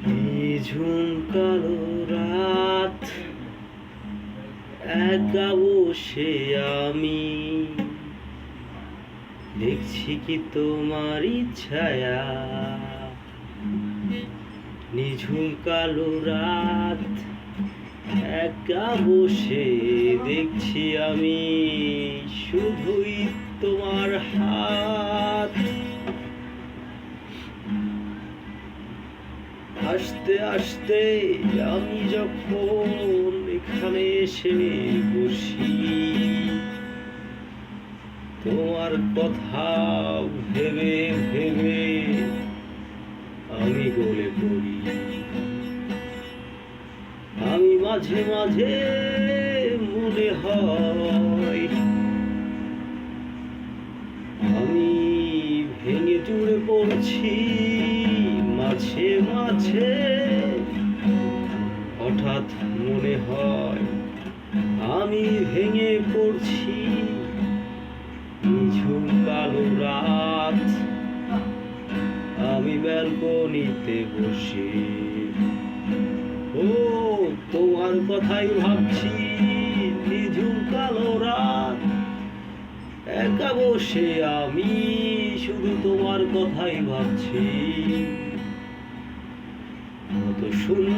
নিঝুম কালো রাত, একা বসে আমি দেখছি কি তোমারই ছায়া। নিঝুম কালো রাত, একা বসে দেখছি আমি শুধুই তোমার হাত। আস্তে আস্তে আমি যখন এখানে এসে বসি, তোমার কথা ভেবে ভেবে আমি গলে পড়ি। আমি মাঝে মাঝে মনে হয় আমি ভেঙে চুরে পড়ছি। মাঝে মাঝে হঠাৎ মনে হয় আমি ভেঙে পড়ছি। নিঝুম কালো রাত, আমি ব্যালকনিতে বসে ও তোমার কথাই ভাবছি। নিঝুম কালো রাত, একা বসে আমি শুধু তোমার কথাই ভাবছি। কত সুন্দর